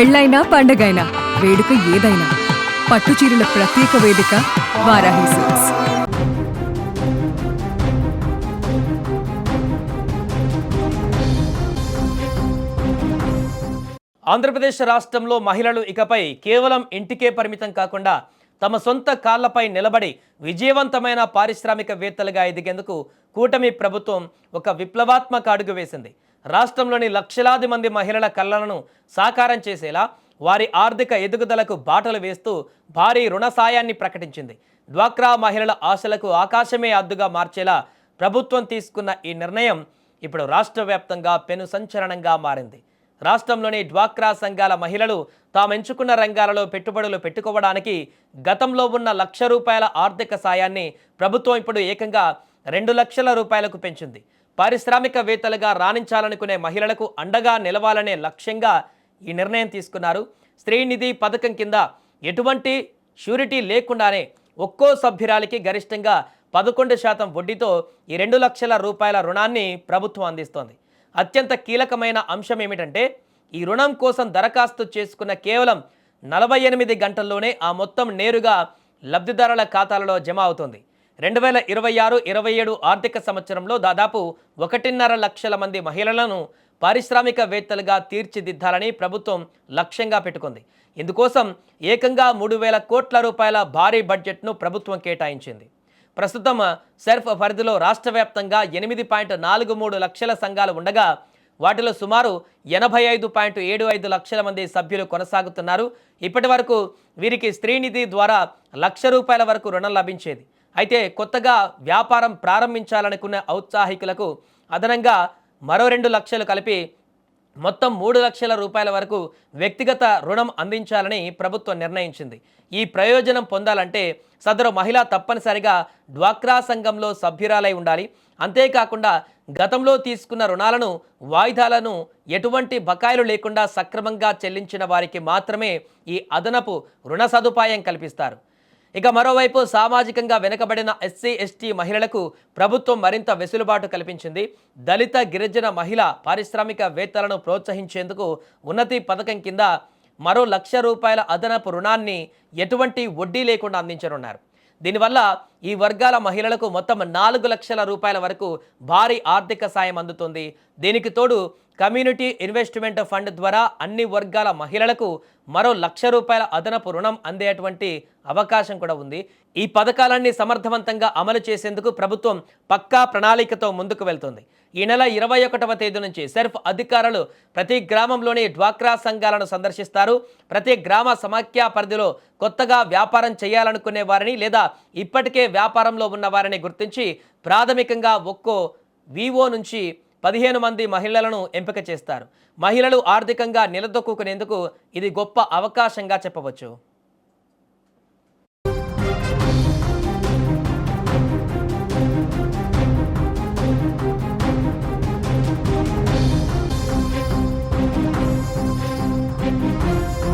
పెళ్ళైనా పండగైనా వేడుక ఏదైనా పట్టుచీరల ప్రత్యేక వేదిక వారాహి సిల్క్స్. ఆంధ్రప్రదేశ్ రాష్ట్రంలో మహిళలు ఇకపై కేవలం ఇంటికే పరిమితం కాకుండా తమ సొంత కాళ్లపై నిలబడి విజయవంతమైన పారిశ్రామికవేత్తలుగా ఎదిగేందుకు కూటమి ప్రభుత్వం ఒక విప్లవాత్మక అడుగు వేసింది. రాష్ట్రంలోని లక్షలాది మంది మహిళల కలలను సాకారం చేసేలా వారి ఆర్థిక ఎదుగుదలకు బాటలు వేస్తూ భారీ రుణ సాయాన్ని ప్రకటించింది. డ్వాక్రా మహిళల ఆశలకు ఆకాశమే అద్దుగా మార్చేలా ప్రభుత్వం తీసుకున్న ఈ నిర్ణయం ఇప్పుడు రాష్ట్ర వ్యాప్తంగా పెను సంచలనంగా మారింది. రాష్ట్రంలోని డ్వాక్రా సంఘాల మహిళలు తామెంచుకున్న రంగాలలో పెట్టుబడులు పెట్టుకోవడానికి గతంలో ఉన్న ₹1,00,000 ఆర్థిక సాయాన్ని ప్రభుత్వం ఇప్పుడు ఏకంగా ₹2,00,000 పెంచింది. పారిశ్రామికవేత్తలుగా రాణించాలనుకునే మహిళలకు అండగా నిలవాలనే లక్ష్యంగా ఈ నిర్ణయం తీసుకున్నారు. స్త్రీనిధి పథకం కింద ఎటువంటి షూరిటీ లేకుండానే ఒక్కో సభ్యురాలికి గరిష్టంగా 11% వడ్డీతో ఈ ₹2,00,000 రుణాన్ని ప్రభుత్వం అందిస్తోంది. అత్యంత కీలకమైన అంశం ఏమిటంటే ఈ రుణం కోసం దరఖాస్తు చేసుకున్న కేవలం 48 గంటల్లోనే ఆ మొత్తం నేరుగా లబ్ధిదారుల ఖాతాలలో జమ అవుతుంది. 2026-27 ఆర్థిక సంవత్సరంలో దాదాపు 1.5 లక్షల మంది మహిళలను పారిశ్రామికవేత్తలుగా తీర్చిదిద్దాలని ప్రభుత్వం లక్ష్యంగా పెట్టుకుంది. ఇందుకోసం ఏకంగా ₹3,000 కోట్ల భారీ బడ్జెట్ను ప్రభుత్వం కేటాయించింది. ప్రస్తుతం సెర్ఫ్ పరిధిలో రాష్ట్ర వ్యాప్తంగా 8.43 లక్షల సంఘాలు ఉండగా వాటిలో సుమారు 85.75 లక్షల మంది సభ్యులు కొనసాగుతున్నారు. ఇప్పటి వరకు వీరికి స్త్రీనిధి ద్వారా ₹1,00,000 వరకు రుణం లభించేది. అయితే కొత్తగా వ్యాపారం ప్రారంభించాలనుకున్న ఔత్సాహికులకు అదనంగా మరో 2 లక్షలు కలిపి మొత్తం ₹3,00,000 వరకు వ్యక్తిగత రుణం అందించాలని ప్రభుత్వం నిర్ణయించింది. ఈ ప్రయోజనం పొందాలంటే సదరు మహిళ తప్పనిసరిగా డ్వాక్రా సంఘంలో సభ్యురాలై ఉండాలి. అంతేకాకుండా గతంలో తీసుకున్న రుణాలను వాయిదాలను ఎటువంటి బకాయిలు లేకుండా సక్రమంగా చెల్లించిన వారికి మాత్రమే ఈ అదనపు రుణ సదుపాయం కల్పిస్తారు. ఇక మరోవైపు సామాజికంగా వెనుకబడిన ఎస్సీ/ఎస్టీ మహిళలకు ప్రభుత్వం మరింత వెసులుబాటు కల్పించింది. దళిత గిరిజన మహిళ పారిశ్రామికవేత్తలను ప్రోత్సహించేందుకు ఉన్నతి పథకం కింద మరో ₹1,00,000 అదనపు రుణాన్ని ఎటువంటి వడ్డీ లేకుండా అందించనున్నారు. దీనివల్ల ఈ వర్గాల మహిళలకు మొత్తం ₹4,00,000 వరకు భారీ ఆర్థిక సాయం అందుతుంది. దీనికి తోడు కమ్యూనిటీ ఇన్వెస్ట్మెంట్ ఫండ్ ద్వారా అన్ని వర్గాల మహిళలకు మరో ₹1,00,000 అదనపు రుణం అందేటువంటి అవకాశం కూడా ఉంది. ఈ పథకాలన్నీ సమర్థవంతంగా అమలు చేసేందుకు ప్రభుత్వం పక్కా ప్రణాళికతో ముందుకు వెళ్తుంది. ఈ నెల 21వ తేదీ నుంచి సెర్ఫ్ అధికారులు ప్రతి గ్రామంలోని డ్వాక్రా సంఘాలను సందర్శిస్తారు. ప్రతి గ్రామ సమాఖ్య పరిధిలో కొత్తగా వ్యాపారం చేయాలనుకునే వారిని లేదా ఇప్పటికే వ్యాపారంలో ఉన్న వారిని గుర్తించి ప్రాథమికంగా ఒక్కో వివో నుంచి 15 మంది మహిళలను ఎంపిక చేస్తారు. మహిళలు ఆర్థికంగా నిలదొక్కునేందుకు ఇది గొప్ప అవకాశంగా చెప్పవచ్చు.